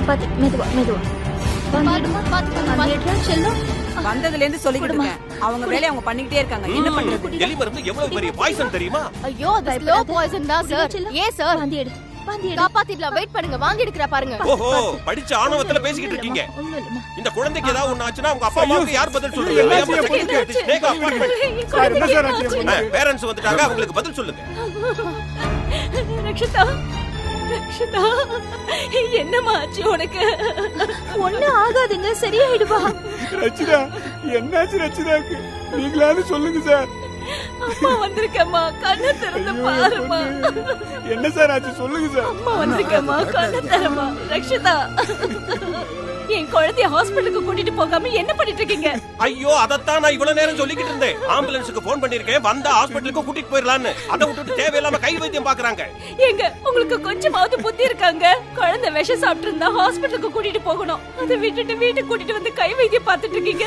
பாத்து மெதுவா மெதுவா வந்ததுல இருந்து சொல்லிக்கிட்டு இருக்கேன். அவங்க வேலையை அவங்க பண்ணிக்கிட்டே இருக்காங்க. என்ன பண்றது? எலி மருந்து எவ்வளவு பெரிய பாய்சன் தெரியுமா? ஐயோ அது ஸ்லோ பாய்சன் தான் சார். ஏன் சார்? வாந்தி எடு. காப்பாத்திடலாம். வெயிட் பண்ணுங்க. வாந்தி எடுக்கறா பாருங்க. ஓஹோ, படிச்ச ஆணவத்துல பேசிக்கிட்டு இருக்கீங்க. ஒண்ணும் இல்லம்மா. இந்த குழந்தைக்கு ஏதாவது ஒண்ணு ஆச்சுன்னா உங்க அப்பா அம்மாவுக்கு யார் பதில் சொல்லுங்க? பேரண்ட்ஸ் வந்துட்டாங்க, அவங்களுக்கு பதில் சொல்லுங்க. ரக்ஷிதா, ரக்ஷிதா, என்னம்மா ஆச்சு உனக்கு? ஒண்ணும் ஆகாதுங்க, சரியாயிடுவா. ரச்சிதா, என்னாச்சு ரச்சிதாக்கு? நீங்களாவது சொல்லுங்க சார். அம்மா வந்திருக்கம்மா, கண்ணை திறந்து பாருமா. என்ன சார் ஆச்சு சொல்லுங்க சார். அம்மா வந்திருக்கம்மா, கண்ணை திறமா. ரக்ஷிதா, என் குழந்தைய ஹாஸ்பிட்டலுக்கு கூட்டிட்டு போகாம என்ன பண்ணிட்டு இருக்கீங்க? ஐயோ, அதத்தான் நான் இவ்வளவு நேரம் சொல்லிக்கிட்டு இருந்தேன். ஆம்புலன்ஸுக்கு போன் பண்ணிருக்கேன், வந்தா ஹாஸ்பிட்டலுக்கு கூட்டிட்டு போயிடலான்னு. அதை விட்டுட்டு தேவையில்லாம கை வைத்தியம் பாக்குறாங்க. எங்க உங்களுக்கு கொஞ்சமாவது புத்தி இருக்காங்க? குழந்தை விஷம் சாப்பிட்டு இருந்தா ஹாஸ்பிட்டலுக்கு கூட்டிட்டு போகணும். அதை விட்டுட்டு வீட்டுக்கு கூட்டிட்டு வந்து கை வைத்தியம் பார்த்துட்டு இருக்கீங்க.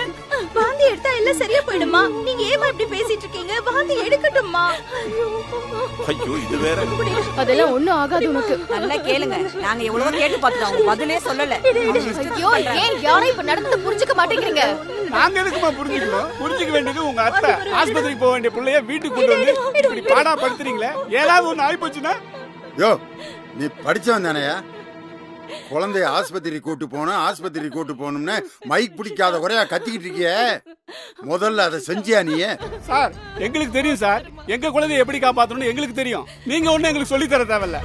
வாந்தி எடுத்தா எல்லாம் சரியா போயிடுமா? நீங்க ஏமா இப்படி பேசிட்டு இருக்கீங்க? வாந்தி எடுக்கட்டும்மா. ஐயோ, இது வேற. அதெல்லாம் ஒண்ணும் ஆகாது உனக்கு. நல்லா கேளுங்க. நாங்க எவ்வளவு கேட்டு பார்த்துட்டோம், அவங்க பதிலே சொல்லல. ஐயோ, ஏன் யாரும் இப்ப நடந்து புரிஞ்சுக்க மாட்டேங்கிறீங்க? நாங்க எதுக்குமா புரிஞ்சுக்கணும்? புரிஞ்சுக்க வேண்டியது உங்க அத்தை. ஆஸ்பத்திரிக்கு போக வேண்டிய பிள்ளைய வீட்டுக்கு கொண்டு வந்து இப்படி பாடா படுத்துறீங்களே. ஏதாவது ஒண்ணு ஆயி போச்சுன்னா? யோ, நீ படிச்சவன் தானேயா? குழந்தைய ஆஸ்பத்திரி கூட்டு போகணும்னு மைக் பிடிக்காத குறையா கத்திக்கிட்டு இருக்கிய. முதல்ல அதை செஞ்சியா நீ? சார், எங்களுக்கு தெரியும் சார். எங்க குழந்தைய எப்படி காப்பாத்தணும்னு எங்களுக்கு தெரியும். நீங்க ஒண்ணு எங்களுக்கு சொல்லி தர தேவையில்ல.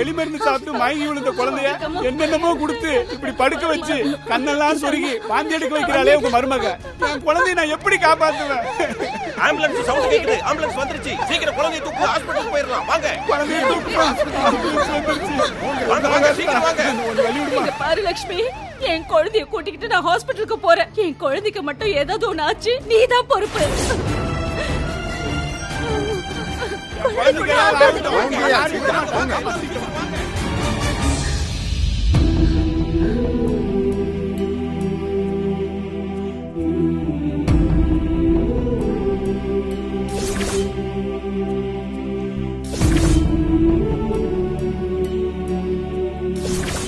எலி மருந்து சாப்பிட்டு மயங்கி விழுந்த குழந்தைய என்னென்னமோ கொடுத்து இப்படி படுக்க வச்சு கண்ணெல்லாம் சொருகி வாந்தி எடுக்க வைக்கிறாளே உங்க மருமக. என் குழந்தைய நான் எப்படி காப்பாத்துவேன்? ஆம்புலன்ஸ் சவுண்ட் கேக்குது. ஆம்புலன்ஸ் வந்துருச்சு. சீக்கிரம் குழந்தையை தூக்கு, ஹாஸ்பிடலுக்கு போயிடலாம். வாங்க. குழந்தைய தூக்கு. வாங்க வாங்க, சீக்கிரம் வாங்க. இங்க பாரு லட்சுமி, என் குழந்தைய கூட்டிக்கிட்டு நான் ஹாஸ்பிட்டலுக்கு போறேன். என் குழந்தைக்கு மட்டும் ஏதாவது ஒண்ணு ஆச்சு, நீதான் பொறுப்பு.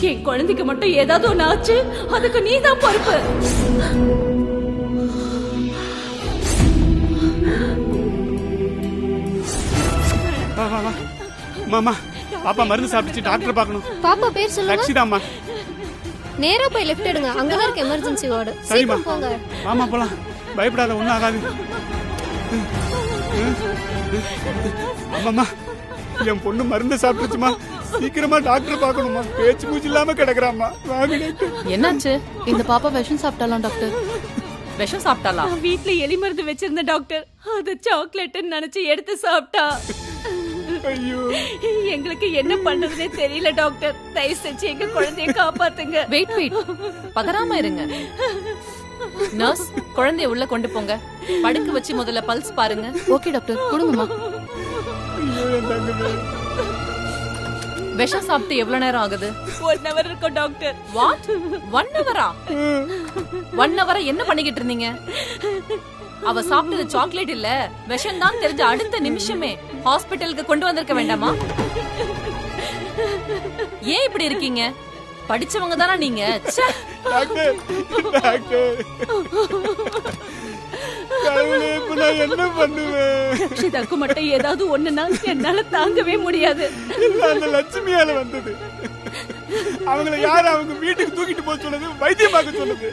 என் குழந்தைக்கு மட்டும் ஏதாவது ஒண்ணு ஆச்சு, அதுக்கு நீதான் பொறுப்பு. மாமா, பாப்பா மருந்து சாப்பிட்டு டாக்டர் பார்க்கணும். பாப்பா பேர் சொல்லுங்க. ரக்ஷிதாம்மா. நேரா போய் லெஃப்ட் எடுங்க, அங்கதான் இருக்கு எமர்ஜென்சி வார்டு. சரிம்மா, போங்க. மாமா போலாம். பயப்படாத, ஒண்ணும் ஆகாது. அம்மாமா, என் பொண்ணு மருந்து சாப்பிட்டுச்சுமா. சீக்கிரமா டாக்டர் பார்க்கணுமா. பேச்சு மூச்சு இல்லாம கிடக்குறாம்மா. வாங்க டாக்டர். என்னாச்சு? இந்த பாப்பா விஷம் சாப்பிட்டாலாம் டாக்டர். விஷம் சாப்பிட்டாளா? வீட்ல எலி மருந்து வச்சிருந்த டாக்டர், அது சாக்லேட் நினைச்சு எடுத்து சாப்பிட்டா. ஐயோ, எங்களுக்கு என்ன பண்றதுனே தெரியல டாக்டர். தயவு செஞ்சு எங்க குழந்தைய காப்பாத்துங்க. வெயிட் வெயிட், பதறாம இருங்க. நர்ஸ், குழந்தைய உள்ள கொண்டு போங்க. படுக்க வச்சு முதல்ல பல்ஸ் பாருங்க. ஓகே டாக்டர், கொடுங்கம்மா. விஷம் சாப்பிட்டு எவ்வளவு நேரம் ஆகுது? 1 hour இருக்கும் டாக்டர். வாட்? 1 hour-ஆ? 1 hour என்ன பண்ணிக்கிட்டு இருந்தீங்க? அவ சாப்பிட்டது சாக்லேட் இல்ல, விஷம் தான் தெரிஞ்ச அடுத்த நிமிஷமே ஹாஸ்பிட்டலுக்கு கொண்டு வந்திருக்க வேண்டாமா? ஏன் இப்படி இருக்கீங்க? படிச்சவங்க தானா நீங்க? டாக்டர், டாக்டர், கடவுளே, இப்ப நான் என்ன பண்ணுவேன்? ரக்ஷிதாக்கு மட்டும் ஏதாவது ஒண்ணுனா என்னால தாங்கவே முடியாது. அந்த லட்சுமியால வந்தது. அவங்களை யாரு அவங்க வீட்டுக்கு தூக்கிட்டு போக சொன்னது? வைத்தியம் பார்க்க சொன்னது.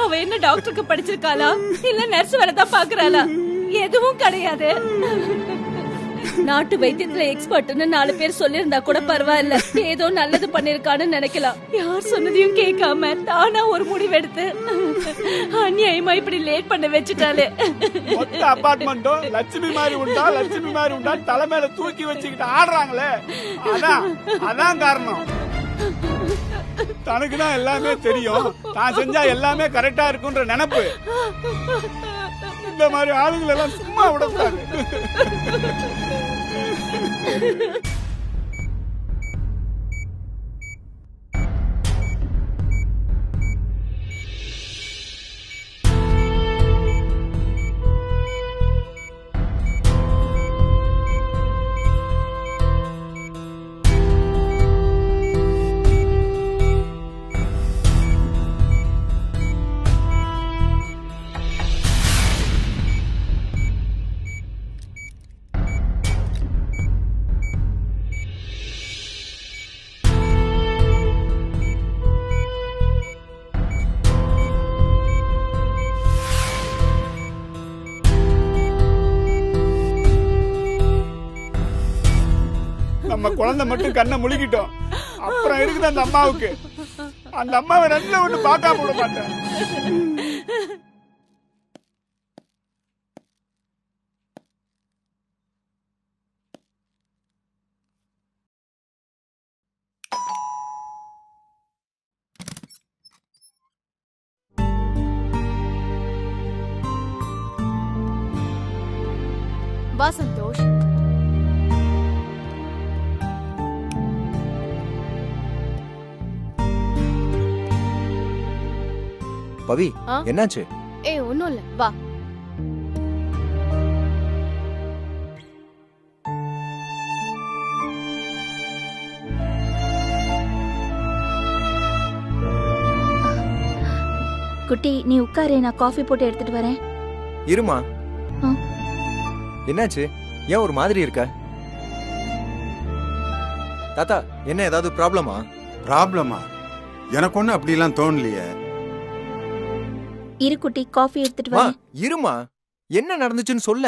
அவ என்ன டாக்டருக்கு படிச்சிருக்காளா இல்ல நர்ஸ் வேலை தான் பாக்குறாளா? எதுவும் கிடையாது. நாட்டு வைத்தியத்துல எக்ஸ்பர்ட்னு 4 பேர் சொல்லிருந்தா கூட பரவாயில்ல. ஏதோ நல்லது பண்ணிருக்கான்னு நினைக்கலாம். யார் சொன்னதையும் கேட்காம தானா ஒரு முடிவெடுத்து அநியாயமா இப்படி லேட் பண்ண வச்சுட்டாலே. மொத்த அபார்ட்மெண்ட்டும் லட்சுமி மாதிரி உண்டா, லட்சுமி மாதிரி உண்டா தலை மேல தூக்கி வச்சுக்கிட்டு ஆடுறாங்களே. அதான் காரணம். தனக்குதான் எல்லாமே தெரியும், தான் செஞ்சா எல்லாமே கரெக்டா இருக்குன்ற நினைப்பு. இந்த மாதிரி ஆளுங்களை எல்லாம் சும்மா விடக்கூடாது. நம்ம குழந்தை மட்டும் கண்ணை முழுகிட்டோம். அப்புறம் இருக்குது அந்த அம்மாவுக்கு. அந்த அம்மாவை ரெண்டுல ஒண்ணு பார்க்காம விட மாட்டேன். வா சந்தோஷ். பவி, என்னாச்சு? ஒண்ணும் இல்ல, வா. குட்டி நீ உட்காரு, நான் காஃபி போட்டு எடுத்துட்டு வரேன். இருமா. என்னாச்சு? ஏன் ஒரு மாதிரி இருக்க? தாத்தா, என்ன ஏதாவது ப்ராப்ளமா? ப்ராப்ளமா? எனக்கு ஒண்ணு அப்படிலாம் தோணலையே. இரு குட்டி, காஃபி எடுத்துட்டு வரேன். இருமா, என்ன நடந்துச்சுன்னு சொல்ல.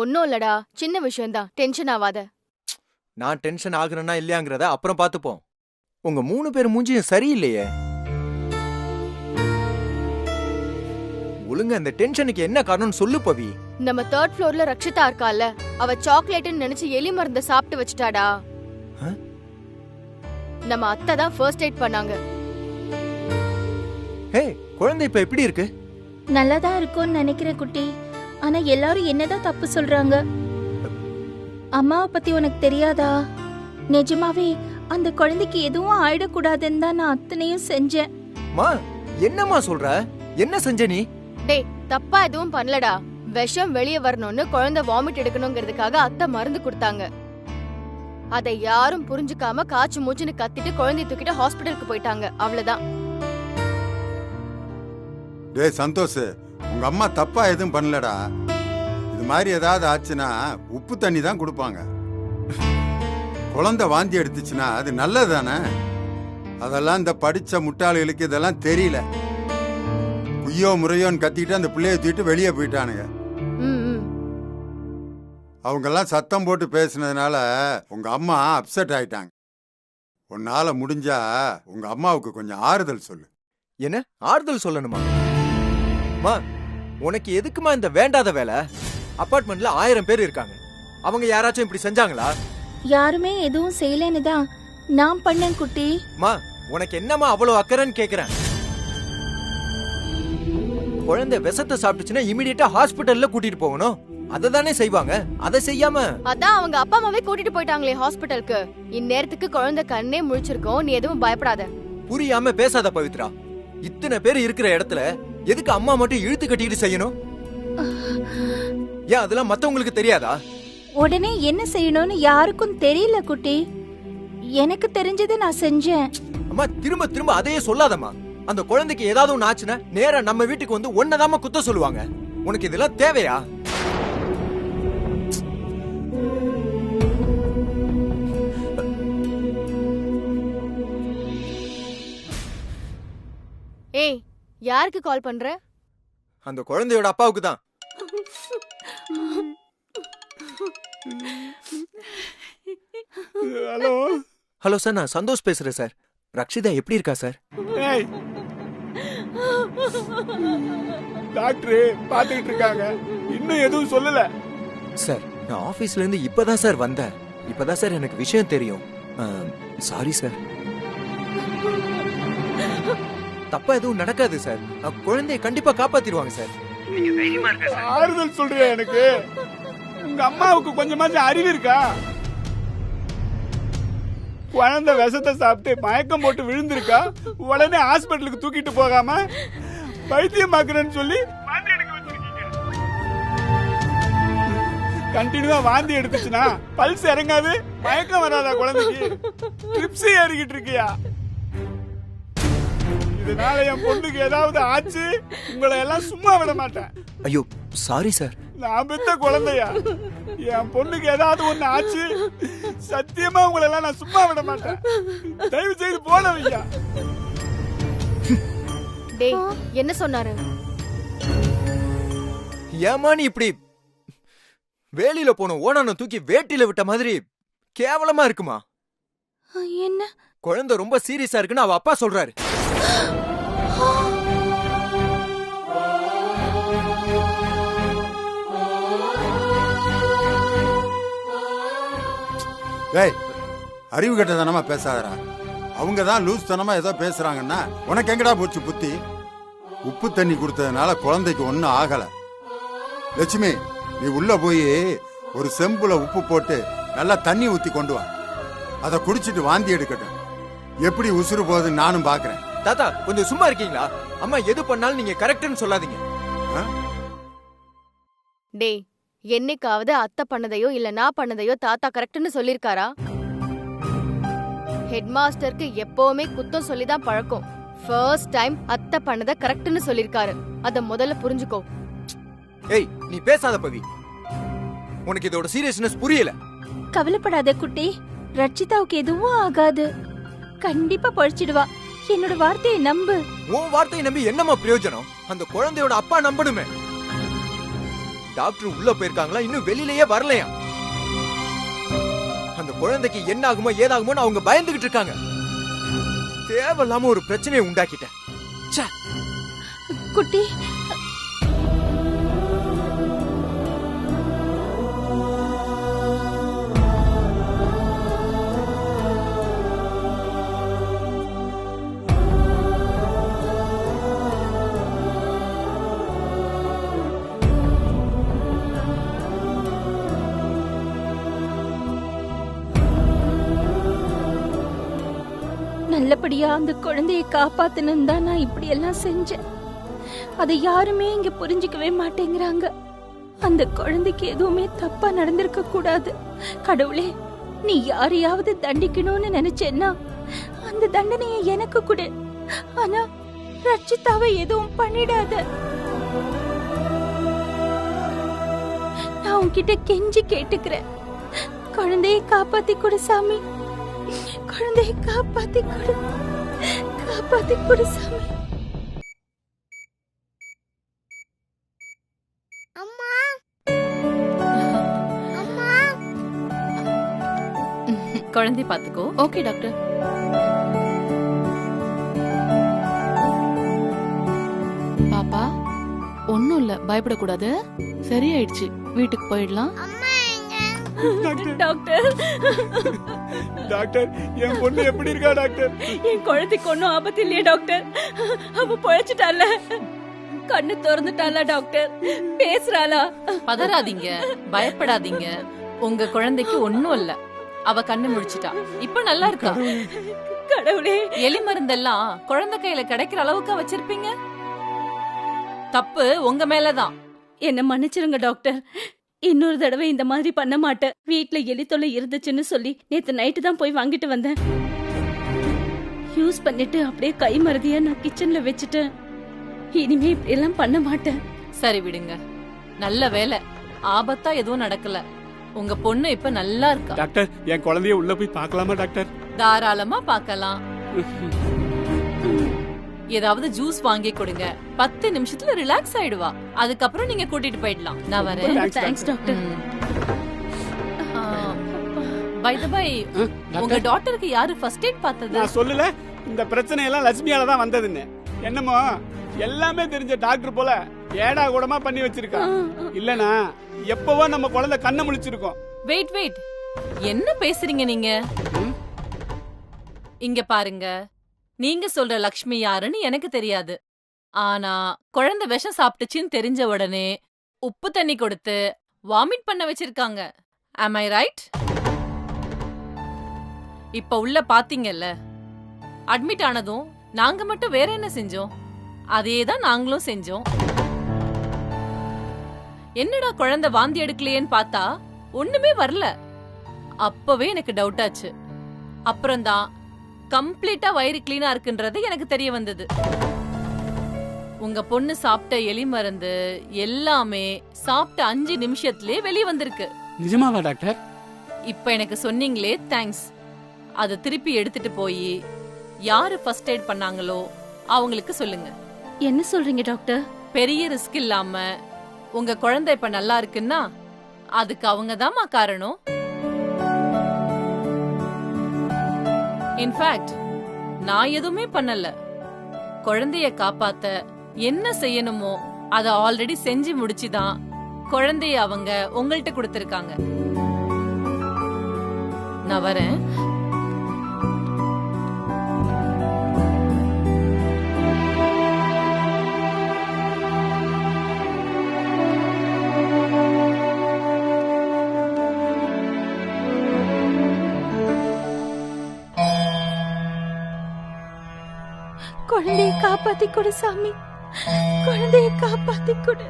ஒண்ணும் இல்லடா, சின்ன விஷயம்தான், டென்ஷன் ஆகாத. நான் டென்ஷன் ஆகுறேன்னா இல்லையாங்கிறத அப்புறம் பாத்துப்போம். உங்க 3 பேர் மூஞ்சியும் சரியில்லையே. ஒழுங்கா இந்த டென்ஷனுக்கு என்ன காரணம் சொல்லு பவி. நம்ம 3rd ஃப்ளோர்ல ரக்ஷிதா இருக்கால, அவ சாக்லேட்னு நினைச்சு எலி மருந்த சாப்பிட்டு வச்சிட்டாடா. நம்ம அத்தை தான் ஃபர்ஸ்ட் எய்ட் பண்ணாங்க. ஹே, குழந்தை இப்ப எப்படி இருக்கு? நல்லாதான் இருக்கும்னு நினைக்கிறேன் குட்டி. ஆனா எல்லாரும் என்னதான் தப்பு சொல்றாங்க. அம்மாவை பத்தி உனக்கு தெரியாதா? நிஜமாவே அந்த குழந்தைக்கு எதுவும் ஆயிடக்கூடாதுன்னு தான் நான் அத்தனையும் செஞ்சேன். மா, என்னம்மா சொல்ற? என்ன செஞ்ச நீ? டேய், தப்பா எதுவும் பண்ணலடா. விஷம் வெளியே வரணும்னு குழந்தை வாமிட் எடுக்கணுங்கிறதுக்காக அத்தை மருந்து கொடுத்தாங்க. அதை யாரும் புரிஞ்சுக்காம காய்ச்சி மூச்சுன்னு கத்திட்டு குழந்தைய தூக்கிட்டு ஹாஸ்பிடலுக்கு போயிட்டாங்க. அவ்வளவுதான். டேய் சந்தோஷ், உங்க அம்மா தப்பா எதுவும் பண்ணலடா. இது மாதிரி ஏதாவது ஆச்சுன்னா உப்பு தண்ணி தான் கொடுப்பாங்க. குழந்தை வாந்தி எடுத்துச்சுன்னா அது நல்லது தானே. அதெல்லாம் இந்த படிச்ச முட்டாளுகளுக்கு இதெல்லாம் தெரியல. குய்யோ முறையோன்னு கத்திட்டு அந்த பிள்ளைய தூக்கிட்டு வெளியே போயிட்டானுங்க. அவங்கெல்லாம் சத்தம் போட்டு பேசினதுனால உங்க அம்மா அப்செட் ஆயிட்டாங்க. உன்னால முடிஞ்சா உங்க அம்மாவுக்கு கொஞ்சம் ஆறுதல் சொல்லு. என்ன ஆறுதல் சொல்லணுமா? மா, உனக்கு எதுக்குமா இந்த வேண்டாத வேலை? அபார்ட்மெண்ட்ல 1000 பேர் இருக்காங்க. அவங்க யாராச்சும் இப்படி செஞ்சாங்களா? யாருமே எதுவும் செய்யலன்னு தான் நான் பண்ணேன் குட்டி. மா, உனக்கு என்னமா அவ்வளவு அக்கறைன்னு கேக்குறேன். குழந்தை விஷத்தை சாப்பிட்டுச்சுன்னா இமிடியேட்டா ஹாஸ்பிடல்ல கூட்டிட்டு போகணும். அததானே செய்வாங்க. அதை செய்யாம அதான் அவங்க அப்பா அம்மாவே கூட்டிட்டு போயிட்டாங்களே ஹாஸ்பிடலுக்கு. இந்நேரத்துக்கு குழந்தை கண்ணே முழிச்சிருக்கோம். நீ எதுவும் பயப்படாத. புரியாம பேசாத பவித்ரா. இத்தனை பேர் இருக்கிற இடத்துல எதுக்கு அம்மா மட்டும் இழுத்து கட்டிட்டு செய்யணும்? ஏன் அதெல்லாம் மத்தவங்களுக்கு தெரியாதா? உடனே என்ன செய்யணும்னு யாருக்கும் தெரியல குட்டி. எனக்கு தெரிஞ்சதை நான் செஞ்சேன். அம்மா, திரும்ப திரும்ப அதையே சொல்லாதம்மா. அந்த குழந்தைக்கு ஏதாவது ஒண்ணு ஆச்சுன்னா நேரா நம்ம வீட்டுக்கு வந்து ஒன்னதாம குத்த சொல்லுவாங்க. உனக்கு இதெல்லாம் தேவையா? ஏய், யாருக்கு கால் பண்ற? அந்த குழந்தையோட அப்பாவுக்கு தான். ஹலோ ஹலோ சார், நான் சந்தோஷ் பேசுறேன் சார். ரக்ஷிதா எப்படி இருக்கா சார்? டாக்டர் பாத்துக்கிட்டு இருக்காங்க, இன்னும் எதுவும் சொல்லல சார். நான் ஆபீஸ்ல இருந்து இப்பதான் சார் வந்தேன். இப்பதான் சார் எனக்கு விஷயம் தெரியும். Sorry sir. தப்பா எதுவும் நடக்காது சார். குழந்தையை கண்டிப்பா காப்பாத்திடுவாங்க சார். ஆறுதல் சொல்றியா எனக்கு? உங்க அம்மாவுக்கு கொஞ்சமாச்சும் அறிவு இருக்கா? குழந்தை விஷத்தை சாப்பிட்டு மயக்கம் போட்டு விழுந்திருக்கா. உடனே ஹாஸ்பிட்டலுக்கு தூக்கிட்டு போகாம வைத்தியம் பாக்குறேன்னு சொல்லி வாந்தி எடுக்க வச்சிருக்கீங்க. கண்டினியூவா வாந்தி எடுத்துச்சுன்னா பல்ஸ் இறங்காது, மயக்கம் வராதா குழந்தைக்கு? ட்ரிப்ஸ் ஏறிக்கிட்டு இருக்கியா? இதனால என் பொண்ணுக்கு ஏதாவது ஆச்சு, உங்களை எல்லாம் சும்மா விட மாட்டேன். ஐயோ சாரி சார். நான் பெத்த குழந்தையா? என் பொண்ணுக்கு ஏதாவது ஒண்ணு ஆச்சு, சத்தியமா உங்களை எல்லாம் நான் சும்மா விட மாட்டேன். தயவு செய்து போன வையா. டேய், என்ன சொன்னாரு? ஏமா நீ இப்படி வேலியில போன ஓனான தூக்கி வேட்டில விட்ட மாதிரி கேவலமா இருக்குமா? என்ன? குழந்தை ரொம்ப சீரியஸா இருக்குன்னு அவ அப்பா சொல்றாரு. ஏய், அறிவு கெட்டதனமா பேசாதடா. அவங்க தான் லூஸ் தனமா ஏதோ பேசுறாங்கன்னா உனக்கு எங்கடா போச்சு புத்தி? உப்பு தண்ணி கொடுத்ததுனால குழந்தைக்கு ஒன்னும் ஆகல. லட்சுமி, நீ உள்ள போய் ஒரு செம்புல உப்பு போட்டு நல்லா தண்ணி ஊத்தி கொண்டு வா. அதை குடிச்சிட்டு வாந்தி எடுக்கட்டும். எப்படி உசுறு போகுதுன்னு நானும் பாக்குறேன். தாத்தா கொஞ்சம் சும்மா இருக்கீங்களா? அம்மா எது பண்ணாலும் நீங்க கரெக்ட்னு சொல்லாதீங்க. டேய், என்னைக்காவது அத்தை பண்ணதையோ இல்ல நான் பண்ணதையோ தாத்தா கரெக்ட்னு சொல்லிருக்காரா? ஹெட் மாஸ்டருக்கு எப்பவுமே குத்தம் சொல்லிதான் பழக்கம். ஃபர்ஸ்ட் டைம் அத்தை பண்ணத கரெக்ட்னு சொல்லிருக்காரு. அத முதல்ல புரிஞ்சுக்கோ. ஏய், நீ பேசாத பவி. உனக்கு இதோட சீரியஸ்னஸ் புரியல. கவலைப்படாத குட்டி, ரட்சிதாவுக்கு எதுவும் ஆகாது. கண்டிப்பா பழிச்சிடுவா. என்னோட வார்த்தையை நம்பு. உன் வார்த்தையை நம்பி என்னமா பிரயோஜனம்? அந்த குழந்தையோட அப்பா நம்பணுமே. டாக்டர் உள்ள போயிருக்காங்களா, இன்னும் வெளியிலேயே வரலையா? அந்த குழந்தைக்கு என்ன ஆகுமோ ஏதாகுமோன்னு அவங்க பயந்துகிட்டு இருக்காங்க. தேவையில்லாம ஒரு பிரச்சனையை உண்டாக்கிட்டேன். குட்டி, நல்லபடியா அந்த குழந்தையை காப்பாத்தணும் தான் நான் இப்படி எல்லாம் செஞ்சேன். அதை யாருமே இங்க புரிஞ்சுக்கவே மாட்டேங்கிறாங்க. அந்த குழந்தைக்கு எதுவுமே தப்பா நடந்திருக்க கூடாது. கடவுளே, நீ யாரையாவது தண்டிக்கணும்னு நினைச்சேன்னா அந்த தண்டனையை எனக்கு கொடு. ஆனா ரட்சிதாவை எதுவும் பண்ணிடாத. நான் உன்கிட்ட கெஞ்சி கேட்டுக்கிறேன். குழந்தையை காப்பாத்தி கொடு சாமி. குழந்தையை காப்பாத்தி கொடு. காப்பாத்தி கொடு சாமி. அம்மா அம்மா குழந்தை பாத்துக்கோ. Okay doctor. பாப்பா, ஒண்ணும் இல்ல, பயப்படக்கூடாது. சரியாயிடுச்சு, வீட்டுக்கு போயிடலாம். டாக்டர், டாக்டர், என் பொண்ணு எப்படி இருக்கா டாக்டர்? என் குழந்தைக்கு ஒன்னும் ஆபத்து இல்லையா டாக்டர்? அவ பொழைச்சிட்டால, கண்ணு திறந்துட்டாளா டாக்டர்? பேசுறாளா? பதறாதீங்க, பயப்படாதீங்க. உங்க குழந்தைக்கு ஒண்ணும் இல்ல. அவ கண்ணு முழிச்சிட்டா, இப்ப நல்லா இருக்கா. கடவுளே, எலி மருந்தெல்லாம் குழந்தை கையில கிடைக்கிற அளவுக்கு வச்சிருப்பீங்க. தப்பு உங்க மேலதான். என்ன மன்னிச்சிருங்க டாக்டர். இன்னொரு தடவை இந்த மாதிரி பண்ண மாட்டேன். வீட்ல எலி தொல்லை இருந்துச்சுன்னு சொல்லி நேத்து நைட்டு தான் போய் வாங்கிட்டு வந்தேன். யூஸ் பண்ணிட்டு அப்படியே கை மருதியா நான் கிச்சன்ல வச்சுட்டேன். இனிமே இப்படி எல்லாம் பண்ண மாட்டேன். சரி விடுங்க. நல்ல வேலை, ஆபத்தா எதுவும் நடக்கல. உங்க பொண்ணு இப்ப நல்லா இருக்கா. டாக்டர், என் குழந்தைய உள்ள போய் பார்க்கலாமா டாக்டர்? தாராளமா பார்க்கலாம். ஏதாவது ஜூஸ் வாங்கி கொடுங்க. 10 நிமிஷத்துல ரிலாக்ஸ் ஆயிடுவா. அதுக்கப்புறம் நீங்க கூட்டிட்டு போயிடலாம். நான் வரேன். Thanks doctor. By the by, உங்க டாக்டருக்கு யாரு ஃபர்ஸ்ட் எய்ட் பார்த்தது? நான் சொல்லல, இந்த பிரச்சனை எல்லாம் லட்சுமியால தான் வந்ததுன்னு. என்னமோ எல்லாமே தெரிஞ்ச டாக்டர் போல ஏடா கூடமா பண்ணி வச்சிருக்கா. இல்லனா எப்பவோ நம்ம குழந்தை கண்ணை முழிச்சிருக்கோம். வெயிட் வெயிட், என்ன பேசுறீங்க நீங்க? இங்க பாருங்க, நீங்க சொல்ற லக்ஷ்மி யாருன்னு எனக்கு தெரியாது. ஆனா குழந்தை விஷம் சாப்பிட்டுச்சின்னு தெரிஞ்ச உடனே உப்பு தண்ணி கொடுத்து வாமிட் பண்ண வச்சிருக்காங்க. am I right? இப்ப உள்ள பாத்தீங்கல்ல, அட்மிட் ஆனதும் நாங்க மட்டும் வேற என்ன செஞ்சோம்? அதேதான் நாங்களும் செஞ்சோம். என்னடா குழந்தை வாந்தி எடுக்கலையேன்னு பார்த்தா ஒண்ணுமே வரல. அப்பவே எனக்கு டவுட் ஆச்சு. அப்புறம்தான் கம்ப்ளீட்டா வயிறு கிளீனா இருக்குன்றது எனக்கு தெரிய வந்தது. உங்க பொண்ணு சாப்பிட்ட எலி மருந்து எல்லாமே சாப்பிட்ட 5 நிமிஷத்திலே வெளியே வந்திருக்கு. நிஜமாவா டாக்டர்? இப்ப எனக்கு சொன்னீங்களே, தேங்க்ஸ். அதை திருப்பி எடுத்துட்டு போய் யாரு ஃபர்ஸ்ட் எய்ட் பண்ணாங்களோ அவங்களுக்கு சொல்லுங்க. என்ன சொல்றீங்க டாக்டர்? பெரிய ரிஸ்க் இல்லாம உங்க குழந்தை இப்ப நல்லா இருக்குன்னா அதுக்கு அவங்கதாம்மா காரணம். இன்ஃபேக்ட் நான் எதுவுமே பண்ணல. குழந்தைய காப்பாத்த என்ன செய்யணுமோ அத ஆல்ரெடி செஞ்சு முடிச்சுதான் குழந்தைய அவங்க உங்கள்கிட்ட கொடுத்திருக்காங்க. நான் வரேன். குழந்தையை காப்பாத்தி கொடு சாமி, குழந்தையை காப்பாத்தி கொடு.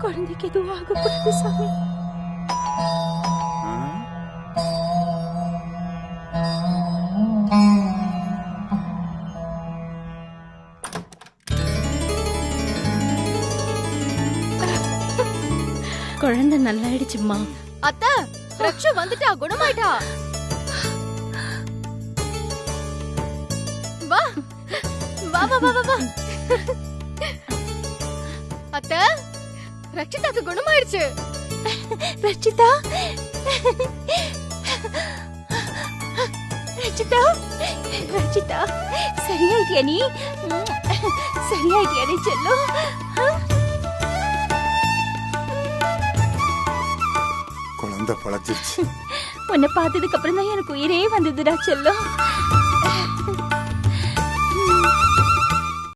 குழந்தைக்கு எதுவும் ஆகக்கூடாது சாமி. குழந்தை நல்லாயிடுச்சுமா. அத்தை, ரக்ஷா வந்துட்டா, குணமாயிட்டா. வா வா வா வா வா. அத்தை, ரக்ஷிதாக்கு குணமாயிடுச்சு. ரச்சிதா, ரச்சிதா, ரச்சிதா, சரியாயிட்டியா நீ? சரியாயிட்டியா நீ செல்லம்? குழந்தை பழச்சிருச்சு. உன்னை பார்த்ததுக்கு அப்புறம் தான் எனக்கு உயிரே வந்ததுடா செல்லம்.